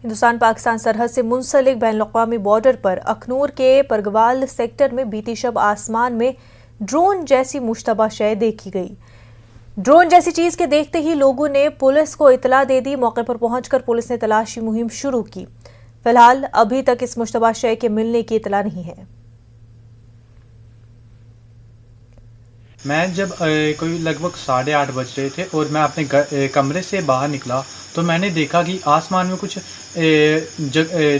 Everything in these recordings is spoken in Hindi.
हिंदुस्तान पाकिस्तान सरहद से मुंसलिक बैनुल-अक़वामी बॉर्डर पर अखनूर के परगवाल सेक्टर में बीती शब आसमान में ड्रोन जैसी मुश्तबा शय देखी गई। ड्रोन जैसी चीज के देखते ही लोगों ने पुलिस को इतला दे दी। मौके पर पहुंचकर पुलिस ने तलाशी मुहिम शुरू की। फिलहाल अभी तक इस मुश्तबा शय के मिलने की इतला नहीं है। मैं जब कोई लगभग 8:30 बज रहे थे और मैं अपने कमरे से बाहर निकला तो मैंने देखा कि आसमान में कुछ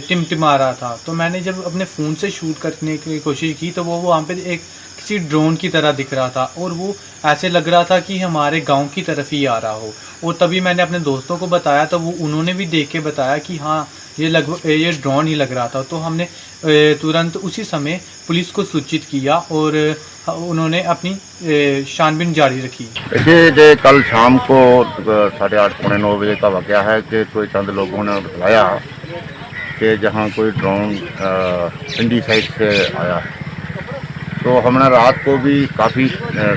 टिमटिमा रहा था। तो मैंने जब अपने फ़ोन से शूट करने की कोशिश की तो वो वहाँ पे एक किसी ड्रोन की तरह दिख रहा था और वो ऐसे लग रहा था कि हमारे गांव की तरफ ही आ रहा हो। और तभी मैंने अपने दोस्तों को बताया तो वो उन्होंने भी देख के बताया कि हाँ ये ड्रोन ही लग रहा था। तो हमने तुरंत उसी समय पुलिस को सूचित किया और उन्होंने अपनी छानबीन जारी रखी। देखिए कल शाम को 8:30 पौने 9 बजे का वाक़या है कि कोई चंद लोगों ने बताया कि जहां कोई ड्रोन पिंडी साइड से आया है। तो हमने रात को भी काफ़ी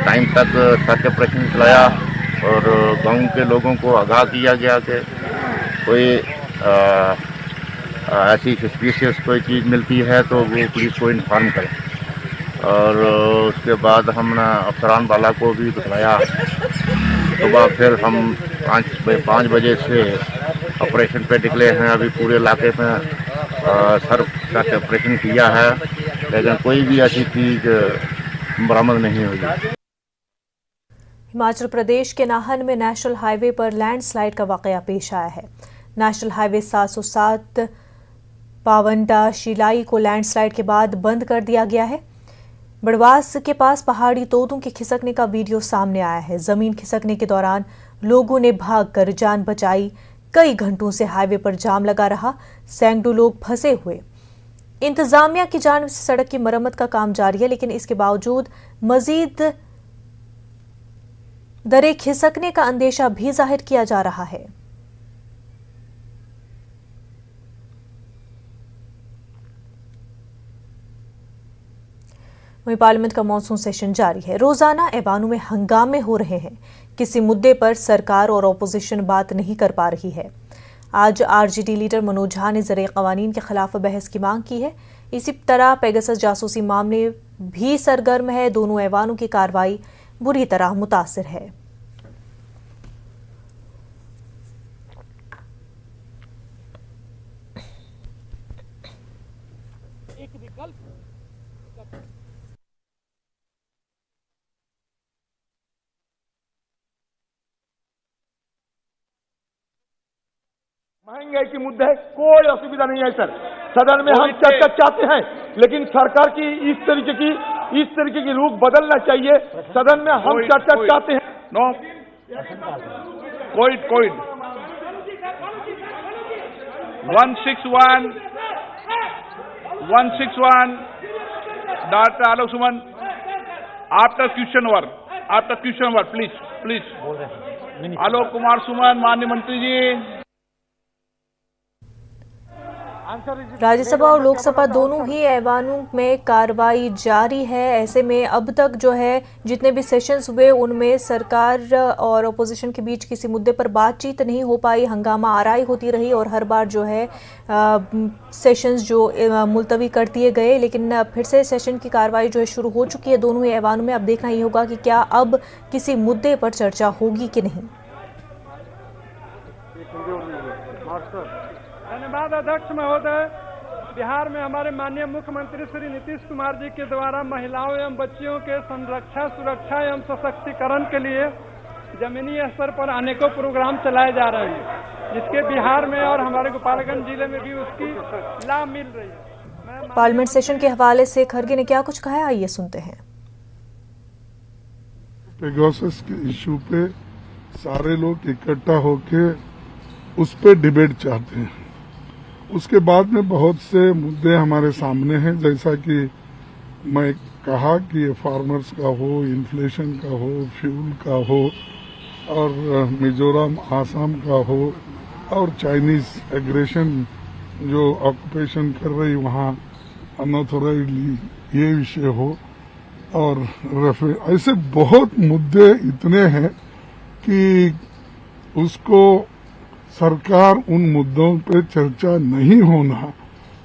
टाइम तक सर्च ऑपरेशन चलाया और गांव के लोगों को आगाह किया गया कि कोई ऐसी सस्पिशियस कोई चीज़ मिलती है तो वो पुलिस को इन्फॉर्म करें। और उसके बाद हमने अफसरान वाला को भी बताया। सुबह फिर हम 5 बजे से ऑपरेशन पे निकले हैं। अभी पूरे इलाके में सर्च ऑपरेशन किया है लेकिन कोई भी ऐसी चीज़ बरामद नहीं हुई। हिमाचल प्रदेश के नाहन में नेशनल हाईवे पर लैंडस्लाइड का वाकया पेश आया है। नेशनल हाईवे 707 पावंटा शिलाई को लैंडस्लाइड के बाद बंद कर दिया गया है। बड़वास के पास पहाड़ी तोतों के खिसकने का वीडियो सामने आया है। जमीन खिसकने के दौरान लोगों ने भागकर जान बचाई। कई घंटों से हाईवे पर जाम लगा रहा। सैकड़ों लोग फंसे हुए। इंतजामिया की जानिब से सड़क की मरम्मत का काम जारी है लेकिन इसके बावजूद मजीद दरें खिसकने का अंदेशा भी जाहिर किया जा रहा है। वहीं पार्लियामेंट का मॉनसून सेशन जारी है। रोजाना ऐवानों में हंगामे हो रहे हैं। किसी मुद्दे पर सरकार और ऑपोजिशन बात नहीं कर पा रही है। आज आरजेडी लीडर मनोज झा ने ज़रिए क़वानीन के खिलाफ बहस की मांग की है। इसी तरह पेगासस जासूसी मामले भी सरगर्म है। दोनों ऐवानों की कार्रवाई बुरी तरह मुतासिर है। महंगाई के मुद्दे है, कोई असुविधा नहीं है सर। सदन में हम चर्चा चाहते हैं लेकिन सरकार की इस तरीके की रूख बदलना चाहिए। सदन में हम चर्चा चाहते हैं। No covid 161 doctor Alok Suman after question work please Alok Kumar Suman माननीय मंत्री जी। राज्यसभा और लोकसभा दोनों ही ऐवानों में कार्रवाई जारी है। ऐसे में अब तक जो है जितने भी सेशंस हुए उनमें सरकार और अपोजिशन के बीच किसी मुद्दे पर बातचीत नहीं हो पाई। हंगामा आराई होती रही और हर बार जो है सेशंस जो मुलतवी कर दिए गए लेकिन फिर से सेशन की कार्रवाई जो है शुरू हो चुकी है दोनों ही ऐवानों में। अब देखना ये होगा कि क्या अब किसी मुद्दे पर चर्चा होगी कि नहीं। धन्यवाद अध्यक्ष महोदय। बिहार में हमारे माननीय मुख्यमंत्री श्री नीतीश कुमार जी के द्वारा महिलाओं एवं बच्चियों के संरक्षा सुरक्षा एवं सशक्तिकरण के लिए जमीनी स्तर पर अनेकों प्रोग्राम चलाए जा रहे हैं जिसके बिहार में और हमारे गोपालगंज जिले में भी उसकी लाभ मिल रही है। पार्लियामेंट सेशन के हवाले से खड़गे ने क्या कुछ कहा है, आइए सुनते हैं। पेगासस के इश्यू पे सारे लोग इकट्ठा होके उस पे डिबेट चाहते हैं। उसके बाद में बहुत से मुद्दे हमारे सामने हैं, जैसा कि मैं कहा कि फार्मर्स का हो, इन्फ्लेशन का हो, फ्यूल का हो और मिजोरम आसाम का हो और चाइनीज एग्रेशन जो ऑक्यूपेशन कर रही वहाँ अनऑथोराइजली ये विषय हो और ऐसे बहुत मुद्दे इतने हैं कि उसको सरकार उन मुद्दों पे चर्चा नहीं होना,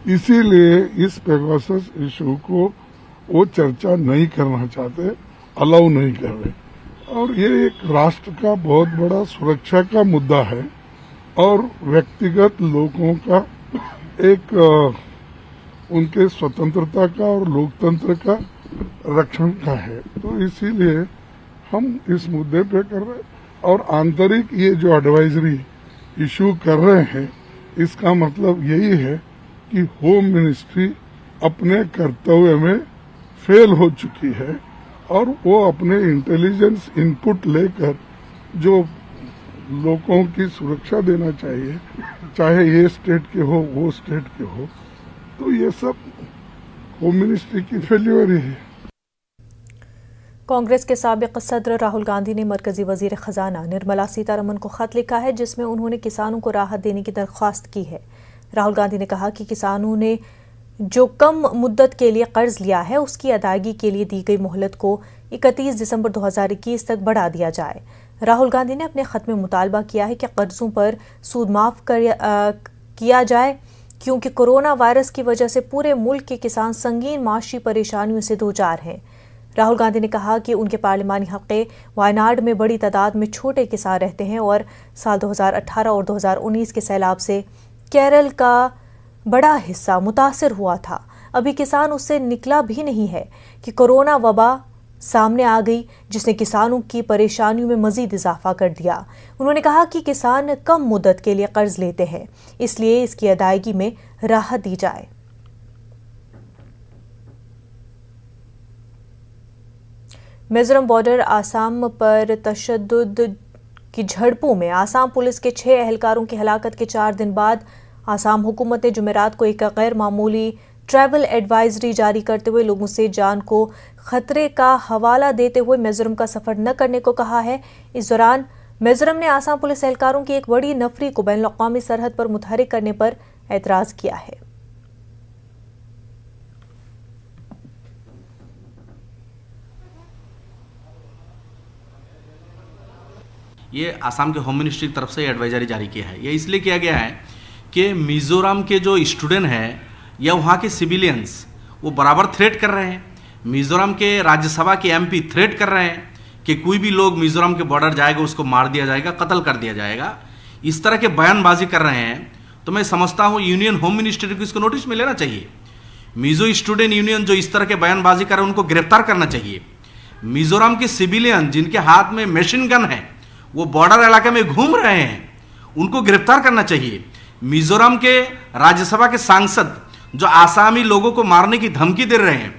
इसीलिए इस पेगासस इशू को वो चर्चा नहीं करना चाहते, अलाउ नहीं कर रहे। और ये एक राष्ट्र का बहुत बड़ा सुरक्षा का मुद्दा है और व्यक्तिगत लोगों का एक उनके स्वतंत्रता का और लोकतंत्र का रक्षण का है। तो इसीलिए हम इस मुद्दे पे कर रहे हैं। और आंतरिक ये जो एडवाइजरी इशू कर रहे हैं, इसका मतलब यही है कि होम मिनिस्ट्री अपने कर्तव्य में फेल हो चुकी है और वो अपने इंटेलिजेंस इनपुट लेकर जो लोगों की सुरक्षा देना चाहिए, चाहे ये स्टेट के हो वो स्टेट के हो, तो ये सब होम मिनिस्ट्री की फेल्यूर ही है। कांग्रेस के साबिक सदर राहुल गांधी ने मरकजी वजीर खजाना निर्मला सीतारमण को खत लिखा है, जिसमें उन्होंने किसानों को राहत देने की दरख्वास्त की है। राहुल गांधी ने कहा कि किसानों ने जो कम मुद्दत के लिए कर्ज लिया है, उसकी अदायगी के लिए दी गई मोहलत को 31 दिसंबर 2021 तक बढ़ा दिया जाए। राहुल गांधी ने अपने खत में मुतालबा किया है कि कर्जों पर सूद माफ किया जाए, क्योंकि कोरोना वायरस की वजह से पूरे मुल्क के किसान संगीन माशी परेशानियों से दोचार हैं। राहुल गांधी ने कहा कि उनके पार्लिमानी हल्के वायनाड में बड़ी तादाद में छोटे किसान रहते हैं और साल 2018 और 2019 के सैलाब से केरल का बड़ा हिस्सा मुतासिर हुआ था। अभी किसान उससे निकला भी नहीं है कि कोरोना वबा सामने आ गई, जिसने किसानों की परेशानियों में मजीद इजाफा कर दिया। उन्होंने कहा कि किसान कम मुद्दत के लिए कर्ज लेते हैं, इसलिए इसकी अदायगी में राहत दी जाए। मिजोरम बॉर्डर आसाम पर तशद्दुद की झड़पों में आसाम पुलिस के 6 एहलकारों की हलाकत के 4 दिन बाद आसाम हुकूमत ने जुमेरात को एक गैर मामूली ट्रैवल एडवाइजरी जारी करते हुए लोगों से जान को खतरे का हवाला देते हुए मिजोरम का सफर न करने को कहा है। इस दौरान मिजोरम ने आसाम पुलिस एहलकारों की एक बड़ी नफरी को बैन अवी सरहद पर मुतहरिक करने पर एतराज किया है। ये आसाम के होम मिनिस्ट्री की तरफ से एडवाइजरी जारी किया है। ये इसलिए किया गया है कि मिज़ोरम के जो स्टूडेंट हैं या वहाँ के सिविलियंस वो बराबर थ्रेट कर रहे हैं। मिज़ोरम के राज्यसभा के एमपी थ्रेट कर रहे हैं कि कोई भी लोग मिज़ोरम के बॉर्डर जाएगा उसको मार दिया जाएगा, कत्ल कर दिया जाएगा। इस तरह के बयानबाजी कर रहे हैं। तो मैं समझता हूँ यूनियन होम मिनिस्ट्री को इसको नोटिस में लेना चाहिए। मिज़ो स्टूडेंट यूनियन जो इस तरह के बयानबाजी कर रहे हैं उनको गिरफ्तार करना चाहिए। मिज़ोरम के सिविलियन जिनके हाथ में मशीन गन है, वो बॉर्डर इलाके में घूम रहे हैं, उनको गिरफ्तार करना चाहिए। मिज़ोरम के राज्यसभा के सांसद जो आसामी लोगों को मारने की धमकी दे रहे हैं,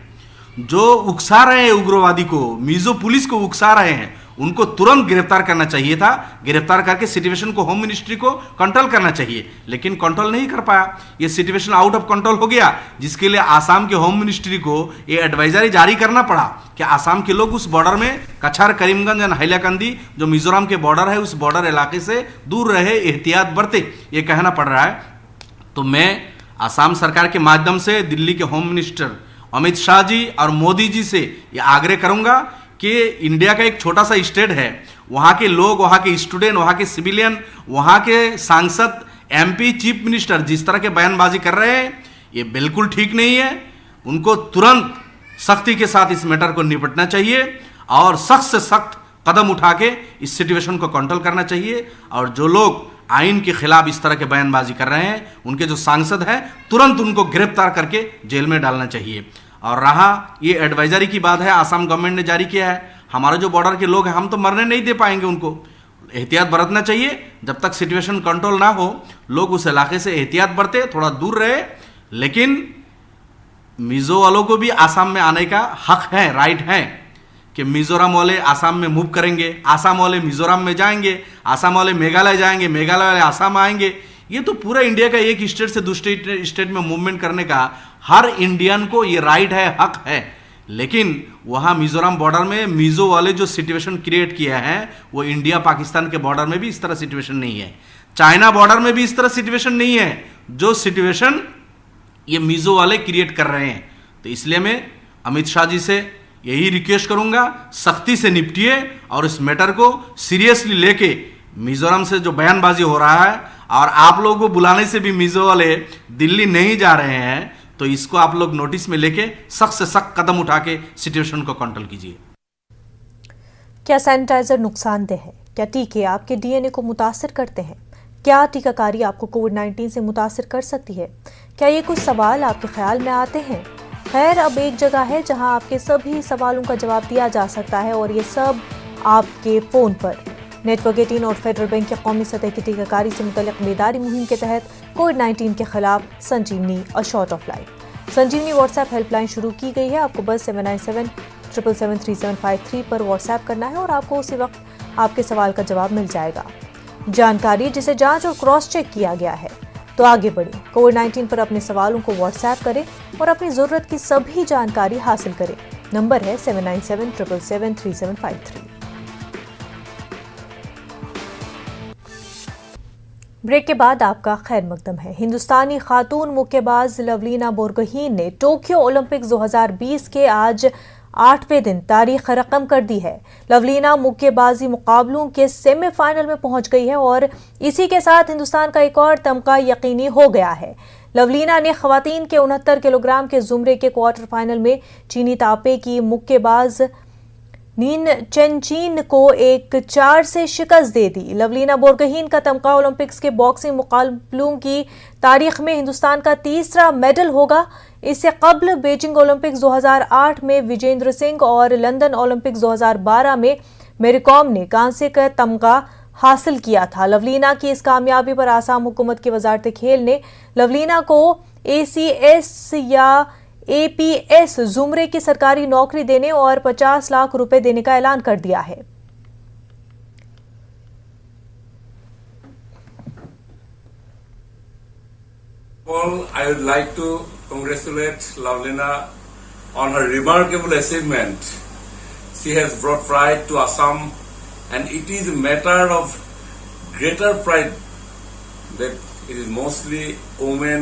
जो उकसा रहे हैं उग्रवादी को, मिज़ो पुलिस को उकसा रहे हैं, उनको तुरंत गिरफ्तार करना चाहिए था। गिरफ्तार करके सिचुएशन को होम मिनिस्ट्री को कंट्रोल करना चाहिए, लेकिन कंट्रोल नहीं कर पाया। ये सिचुएशन आउट ऑफ कंट्रोल हो गया, जिसके लिए आसाम के होम मिनिस्ट्री को ये एडवाइजरी जारी करना पड़ा कि आसाम के लोग उस बॉर्डर में कछार, करीमगंज और हैलाकंदी जो मिजोरम के बॉर्डर है, उस बॉर्डर इलाके से दूर रहे, एहतियात बरते, ये कहना पड़ रहा है। तो मैं आसाम सरकार के माध्यम से दिल्ली के होम मिनिस्टर अमित शाह जी और मोदी जी से ये आग्रह करूंगा कि इंडिया का एक छोटा सा स्टेट है, वहाँ के लोग, वहाँ के स्टूडेंट, वहाँ के सिविलियन, वहाँ के सांसद, एमपी, चीफ मिनिस्टर जिस तरह के बयानबाजी कर रहे हैं, ये बिल्कुल ठीक नहीं है। उनको तुरंत सख्ती के साथ इस मैटर को निपटना चाहिए और सख्त से सख्त कदम उठा के इस सिचुएशन को कंट्रोल करना चाहिए। और जो लोग आइन के खिलाफ इस तरह के बयानबाजी कर रहे हैं, उनके जो सांसद हैं, तुरंत उनको गिरफ्तार करके जेल में डालना चाहिए। और रहा ये एडवाइजरी की बात है, आसाम गवर्नमेंट ने जारी किया है। हमारे जो बॉर्डर के लोग हैं, हम तो मरने नहीं दे पाएंगे, उनको एहतियात बरतना चाहिए। जब तक सिचुएशन कंट्रोल ना हो, लोग उस इलाके से एहतियात बरते, थोड़ा दूर रहे। लेकिन मिजो वालों को भी आसाम में आने का हक है, राइट है कि मिजोरम वाले आसाम में मूव करेंगे, आसाम वाले मिजोरम में जाएंगे, आसाम वाले मेघालय जाएंगे, मेघालय वाले आसाम आएंगे। ये तो पूरा इंडिया का एक स्टेट से दूसरे स्टेट में मूवमेंट करने का हर इंडियन को ये राइट है, हक है। लेकिन वहाँ मिजोरम बॉर्डर में मिजो वाले जो सिचुएशन क्रिएट किया है, वो इंडिया पाकिस्तान के बॉर्डर में भी इस तरह सिचुएशन नहीं है, चाइना बॉर्डर में भी इस तरह सिचुएशन नहीं है जो सिचुएशन ये मिजो वाले क्रिएट कर रहे हैं। तो इसलिए मैं अमित शाह जी से यही रिक्वेस्ट करूंगा, सख्ती से निपटिए और इस मैटर को सीरियसली लेके मिजोरम से जो बयानबाजी हो रहा है और आप लोगों को बुलाने से भी मिजो वाले दिल्ली नहीं जा रहे हैं, तो इसको आप लोग नोटिस में लेके सख्त से सख्त कदम उठा के सिचुएशन को कंट्रोल कीजिए। क्या सैनिटाइजर नुकसानदेह है? क्या टीके आपके डीएनए को मुतासिर करते हैं? क्या टीकाकारी आपको कोविड-19 से मुतासिर कर सकती है? क्या ये कुछ सवाल आपके ख्याल में आते हैं? खैर, अब एक जगह है जहां आपके सभी सवालों का जवाब दिया जा सकता है, और ये सब आपके फ़ोन पर। नेटवर्क 18 और फेडरल बैंक के कौमी सतह की टीकाकारी से मुतल्लिक बेदारी मुहिम के तहत कोविड-19 के खिलाफ Sanjeevani a shot of life Sanjeevani WhatsApp helpline शुरू की गई है। आपको बस 7977773753 पर व्हाट्सएप करना है और आपको उसी वक्त आपके सवाल का जवाब मिल जाएगा। जानकारी जिसे जांच और क्रॉस चेक किया गया है। तो आगे बढ़ें, कोविड-19 पर अपने सवालों को व्हाट्सएप करें और अपनी ज़रूरत की सभी जानकारी हासिल करें। नंबर है 7977773753। ब्रेक के बाद आपका खैर मकदम है। हिंदुस्तानी खातून मुक्केबाज लवलीना बोरगोहीन ने टोक्यो ओलंपिक्स 2020 के आज 8वें दिन तारीख रकम कर दी है। लवलीना मुक्केबाजी मुकाबलों के सेमीफाइनल में पहुंच गई है और इसी के साथ हिंदुस्तान का एक और तमगा यकीनी हो गया है। लवलीना ने खवातीन के 69 किलोग्राम के जुमरे के क्वार्टर फाइनल में चीनी तापे की मुक्केबाज नीन चेनचीन को 1-4 से शिकस्त दे दी। लवलीना बोरगोहीन का तमगा ओलंपिक्स के बॉक्सिंग मुकाबलों की तारीख में हिंदुस्तान का तीसरा मेडल होगा। इससे कबल बीजिंग ओलंपिक्स 2008 में विजेंद्र सिंह और लंदन ओलंपिक्स 2012 में मेरीकॉम ने कांसे का तमगा हासिल किया था। लवलीना की इस कामयाबी पर आसाम हुकूमत की वजारत खेल ने लवलीना को ACS या APS जुमरे की सरकारी नौकरी देने और 50 लाख रुपए देने का ऐलान कर दिया है। I would like to congratulate Lavlina on her remarkable achievement. She has brought pride to Assam, and it is a matter of greater pride that it is mostly women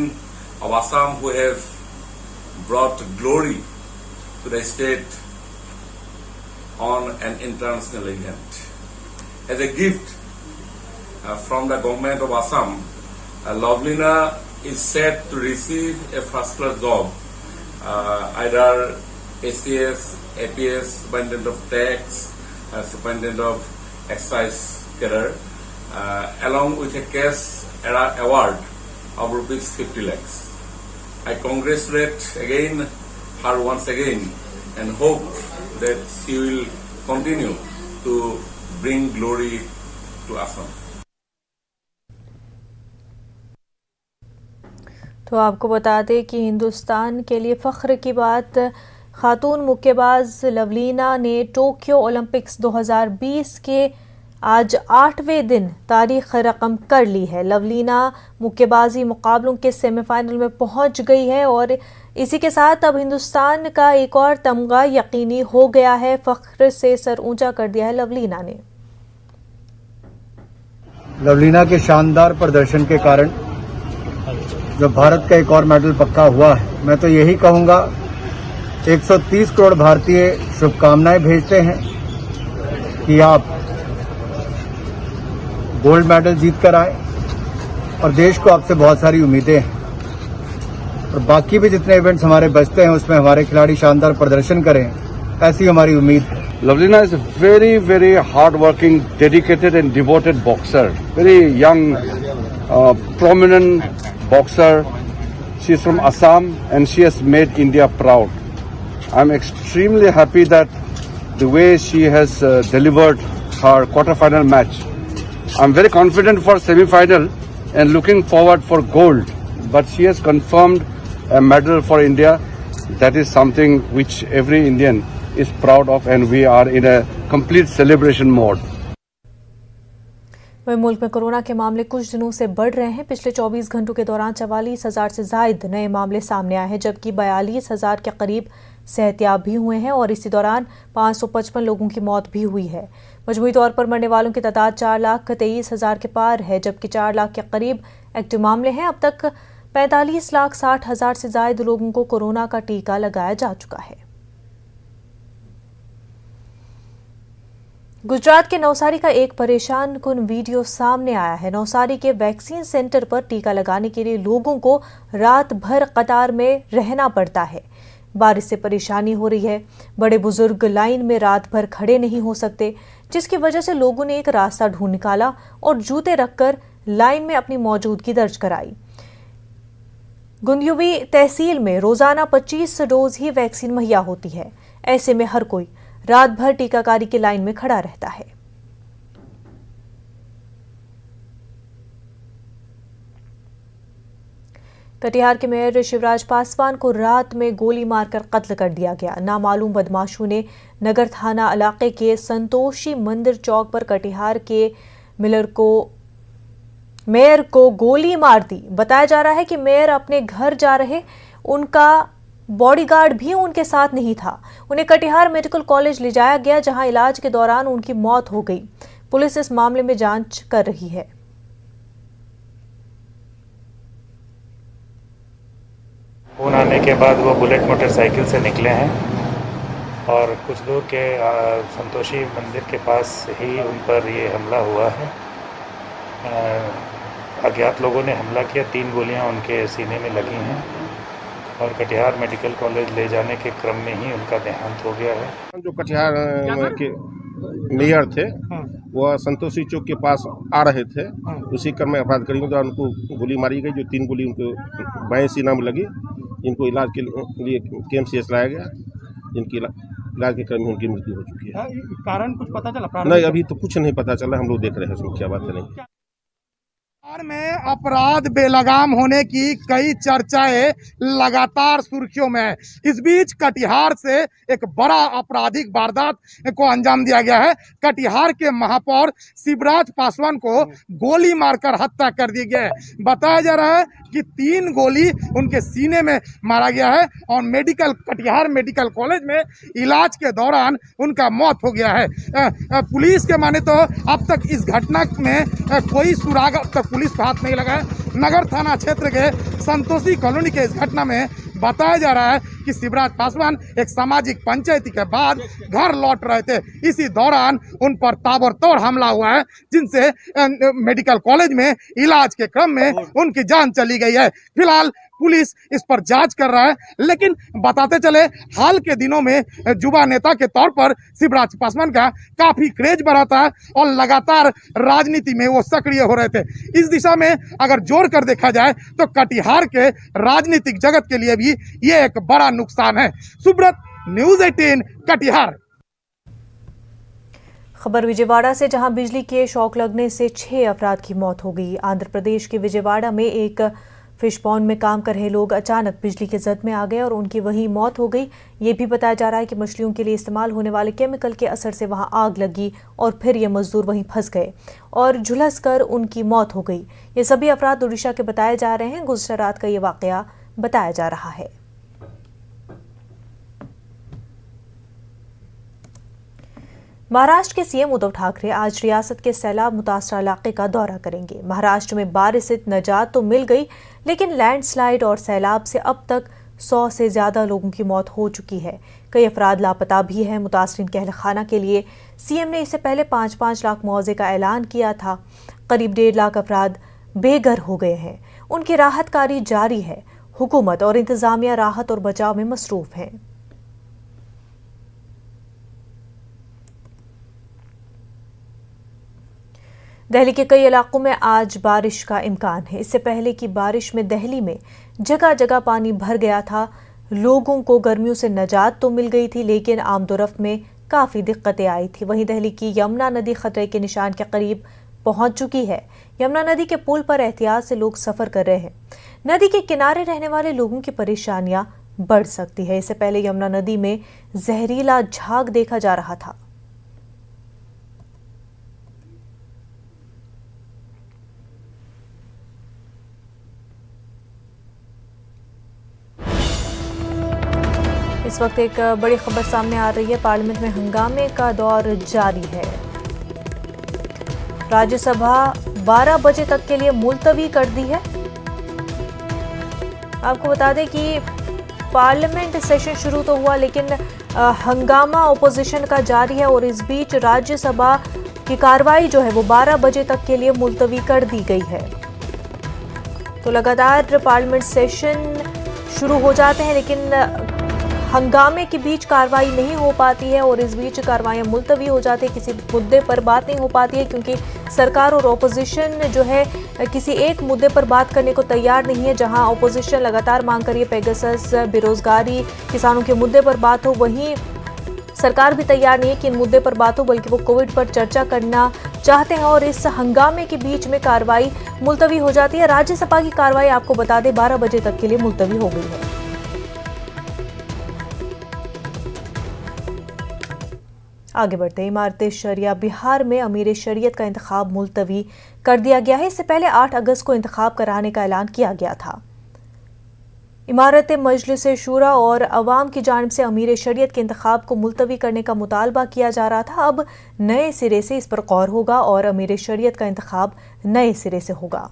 of Assam who have brought glory to the state on an international event. As a gift from the government of Assam, Lavlina is set to receive a first-class job, either ACS, APS, Superintendent of Tax, Superintendent of Excise career, along with a cash award of ₹50 lakhs. I congratulate again her once again and hope that she will continue to bring glory to Assam. तो आपको बता दें कि हिंदुस्तान के लिए फ़ख्र की बात, खातून मुक्केबाज लवलीना ने टोक्यो ओलंपिक्स 2020 के आज 8वें दिन तारीख रकम कर ली है। लवलीना मुक्केबाजी मुकाबलों के सेमीफाइनल में पहुंच गई है और इसी के साथ अब हिंदुस्तान का एक और तमगा यकीनी हो गया है। फ़ख्र से सर ऊंचा कर दिया है लवलीना ने। लवलीना के शानदार प्रदर्शन के कारण जो भारत का एक और मेडल पक्का हुआ है, मैं तो यही कहूंगा 130 करोड़ भारतीय शुभकामनाएं भेजते हैं कि आप गोल्ड मेडल जीत कर आए और देश को आपसे बहुत सारी उम्मीदें हैं और बाकी भी जितने इवेंट्स हमारे बचते हैं उसमें हमारे खिलाड़ी शानदार प्रदर्शन करें, ऐसी हमारी उम्मीद है। Lavlina is a very, very hard-working, dedicated and devoted boxer. Very young, prominent boxer. She is from Assam and she has made India proud. I am extremely happy that the way she has delivered her quarter-final match. I am very confident for semi-final and looking forward for gold. But she has confirmed a medal for India. That is something which every Indian is proud of and we are in a complete celebration mode. वहीं मुल्क में कोरोना के मामले कुछ दिनों से बढ़ रहे हैं। पिछले 24 घंटों के दौरान 44,000 से जायद नए मामले सामने आए हैं, जबकि 42,000 के करीब सेहतियाब भी हुए हैं और इसी दौरान 555 लोगों की मौत भी हुई है। मजमूई तौर पर मरने वालों की तादाद 4,23,000 के पार है, जबकि 4 लाख के करीब एक्टिव मामले हैं। अब तक 45,60,000 से जायद लोगों को कोरोना का टीका लगाया जा चुका है। गुजरात के नवसारी का एक परेशान कुन वीडियो सामने आया है। नवसारी के वैक्सीन सेंटर पर टीका लगाने के लिए लोगों को रात भर कतार में रहना पड़ता है। बारिश से परेशानी हो रही है। बड़े बुजुर्ग लाइन में रात भर खड़े नहीं हो सकते, जिसकी वजह से लोगों ने एक रास्ता ढूंढ निकाला और जूते रखकर लाइन में अपनी मौजूदगी दर्ज कराई। गुंदयुवी तहसील में रोजाना 25 डोज ही वैक्सीन मुहैया होती है। ऐसे में हर कोई रात भर टीकाकारी की लाइन में खड़ा रहता है। कटिहार के मेयर शिवराज पासवान को रात में गोली मारकर कत्ल कर दिया गया। नामालूम बदमाशों ने नगर थाना इलाके के संतोषी मंदिर चौक पर कटिहार के मेयर को गोली मार दी। बताया जा रहा है कि मेयर अपने घर जा रहे, उनका बॉडीगार्ड भी उनके साथ नहीं था। उन्हें कटिहार मेडिकल कॉलेज ले जाया गया, जहां इलाज के दौरान उनकी मौत हो गई। पुलिस इस मामले में जांच कर रही है। फोन आने के बाद वो बुलेट मोटरसाइकिल से निकले हैं और कुछ लोग के संतोषी मंदिर के पास ही उन पर ये हमला हुआ है। अज्ञात लोगों ने हमला किया, 3 गोलियां उनके सीने में लगी हैं और कटिहार मेडिकल कॉलेज ले जाने के क्रम में ही उनका देहांत हो गया है। जो कटिहार के मेयर थे वह संतोषी चौक के पास आ रहे थे, उसी क्रम में अपराधकारियों द्वारा उनको गोली मारी गई, जो 3 गोली उनको बाएं सीना में लगी। इनको इलाज के लिए KMCH लाया गया, जिनकी इलाज के क्रम में उनकी मृत्यु हो चुकी है। कारण कुछ पता चला? नहीं, अभी तो कुछ नहीं पता चला, हम लोग देख रहे हैं उसमें क्या बात है। बिहार में अपराध बेलगाम होने की कई चर्चाएं लगातार सुर्खियों में है। इस बीच कटिहार से एक बड़ा आपराधिक वारदात को अंजाम दिया गया है। कटिहार के महापौर शिवराज पासवान को गोली मारकर हत्या कर दी गई है। बताया जा रहा है कि 3 गोली उनके सीने में मारा गया है और कटिहार मेडिकल कॉलेज में इलाज के दौरान उनका मौत हो गया है। पुलिस के माने तो अब तक इस घटना में कोई सुराग तक पुलिस को हाथ नहीं लगा है। नगर थाना क्षेत्र के संतोषी कॉलोनी के इस घटना में बताया जा रहा है कि शिवराज पासवान एक सामाजिक पंचायती के बाद घर लौट रहे थे। इसी दौरान उन पर ताबड़तोड़ हमला हुआ है, जिनसे मेडिकल कॉलेज में इलाज के क्रम में उनकी जान चली गई है। फिलहाल पुलिस इस पर जांच कर रहा है, लेकिन बताते चले हाल के दिनों में युवा नेता के तौर पर शिवराज पासवान का काफी क्रेज बढ़ा था और लगातार राजनीति में वो सक्रिय हो रहे थे। इस दिशा में अगर जोड़ कर देखा जाए तो कटिहार के राजनीतिक जगत के लिए भी ये एक बड़ा नुकसान है। सुब्रत, न्यूज़ 18 कटिहार। खबर विजयवाड़ा से, जहां बिजली के शॉक लगने से 6 अफराद की मौत हो गई। आंध्र प्रदेश के विजयवाड़ा में एक फिश पॉन्ड में काम कर रहे लोग अचानक बिजली के जद में आ गए और उनकी वहीं मौत हो गई। ये भी बताया जा रहा है कि मछलियों के लिए इस्तेमाल होने वाले केमिकल के असर से वहां आग लगी और फिर ये मजदूर वहीं फंस गए और झुलस कर उनकी मौत हो गई। ये सभी अफराद ओडिशा के बताए जा रहे हैं। गुज़श्ता रात का ये वाकया बताया जा रहा है। महाराष्ट्र के सीएम उद्धव ठाकरे आज रियासत के सैलाब मुतासरा इलाके का दौरा करेंगे। महाराष्ट्र में बारिश से निजात तो मिल गई, लेकिन लैंडस्लाइड और सैलाब से अब तक 100 से ज्यादा लोगों की मौत हो चुकी है। कई अफराद लापता भी हैं। मुतासरीन के अहलखाना के लिए सीएम ने इससे पहले 5-5 लाख मुआवजे का ऐलान किया था। करीब 1.5 लाख अफराद बेघर हो गए हैं। उनकी राहत कार्य जारी है। हुकूमत और इंतजामिया राहत और बचाव में मसरूफ हैं। दिल्ली के कई इलाकों में आज बारिश का इम्कान है। इससे पहले की बारिश में दिल्ली में जगह जगह पानी भर गया था। लोगों को गर्मियों से निजात तो मिल गई थी, लेकिन आमदोरफ्त में काफ़ी दिक्कतें आई थी। वहीं दिल्ली की यमुना नदी खतरे के निशान के करीब पहुंच चुकी है। यमुना नदी के पुल पर एहतियात से लोग सफ़र कर रहे हैं। नदी के किनारे रहने वाले लोगों की परेशानियां बढ़ सकती है। इससे पहले यमुना नदी में जहरीला झाग देखा जा रहा था। इस वक्त एक बड़ी खबर सामने आ रही है। पार्लियामेंट में हंगामे का दौर जारी है। राज्यसभा 12 बजे तक के लिए मुलतवी कर दी है। आपको बता दें कि पार्लियामेंट सेशन शुरू तो हुआ, लेकिन हंगामा ओपोजिशन का जारी है और इस बीच राज्यसभा की कार्रवाई जो है वो 12 बजे तक के लिए मुलतवी कर दी गई है। तो लगातार पार्लियामेंट सेशन शुरू हो जाते हैं, लेकिन हंगामे के बीच कार्रवाई नहीं हो पाती है और इस बीच कार्रवाइयां मुलतवी हो जाती है। किसी मुद्दे पर बात नहीं हो पाती है क्योंकि सरकार और ओपोजिशन जो है किसी एक मुद्दे पर बात करने को तैयार नहीं है। जहां ओपोजिशन लगातार मांग कर रही है पेगासस, बेरोजगारी, किसानों के मुद्दे पर बात हो, वहीं सरकार भी तैयार नहीं है कि इन मुद्दे पर बात हो, बल्कि वो कोविड पर चर्चा करना चाहते हैं और इस हंगामे के बीच में कार्रवाई मुलतवी हो जाती है। राज्यसभा की कार्रवाई आपको बता दें 12 बजे तक के लिए मुलतवी हो गई है। आगे बढ़ते हैं, इमारत शरिया बिहार में अमीर शरीयत का इंतखाब मुलतवी कर दिया गया है। इससे पहले 8 अगस्त को इंतखाब कराने का ऐलान किया गया था। इमारत मजलिस शूरा और अवाम की जानिब से अमीर शरीयत के इंतखाब को मुलतवी करने का मुतालबा किया जा रहा था। अब नए सिरे से इस पर गौर होगा और अमीर शरीयत का इंतखाब नए सिरे से होगा।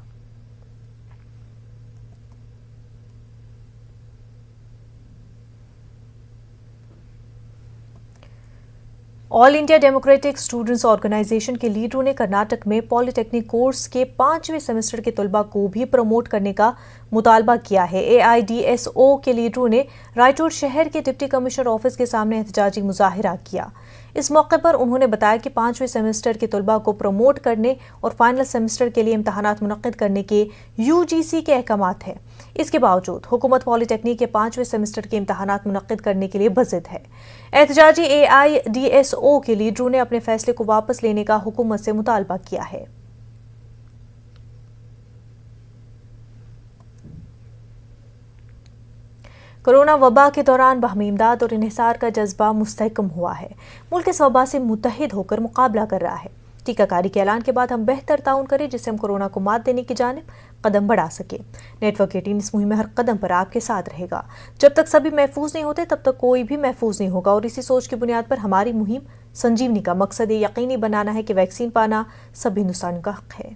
All India Democratic Students Organisation के लीडरों ने कर्नाटक में पॉलिटेक्निक कोर्स के 5वें सेमेस्टर के तलबा को भी प्रमोट करने का मुतालबा किया है। AIDSO के लीडरों ने रायचूर शहर के डिप्टी कमिश्नर ऑफिस के सामने एहतजाजी मुजाहिरा किया। इस मौके पर उन्होंने बताया कि 5वें सेमेस्टर के तलबा को प्रमोट करने और फाइनल सेमेस्टर के लिए इम्तहानात मुनक्किद करने के UGC के अहकामात हैं। इसके बावजूद हुकूमत पॉलिटेक्निक के 5वें सेमेस्टर के इम्तहानात मुनक्किद करने के लिए बज़िद है। एहतजाजी AIDSO के लीडरों ने अपने फैसले को वापस लेने का हुकूमत से मुतालबा किया है। कोरोना वबा के दौरान बाहमी इमदाद और इन्हिसार का जज्बा मुस्तहकम हुआ है। मुल्क इस वबा से मुत्तहिद होकर मुकाबला कर रहा है। टीकाकारी के ऐलान के बाद हम बेहतर ताउन करें जिससे हम कोरोना को मात देने की जानिब कदम बढ़ा सके। नेटवर्क 18 इस मुहिम में हर कदम पर आपके साथ रहेगा। जब तक सभी महफूज नहीं होते तब तक कोई भी महफूज नहीं होगा और इसी सोच की बुनियाद पर हमारी मुहिम संजीवनी का मकसद ये यकीनी बनाना है कि वैक्सीन पाना सभी हिंदुस्तानियों का हक है।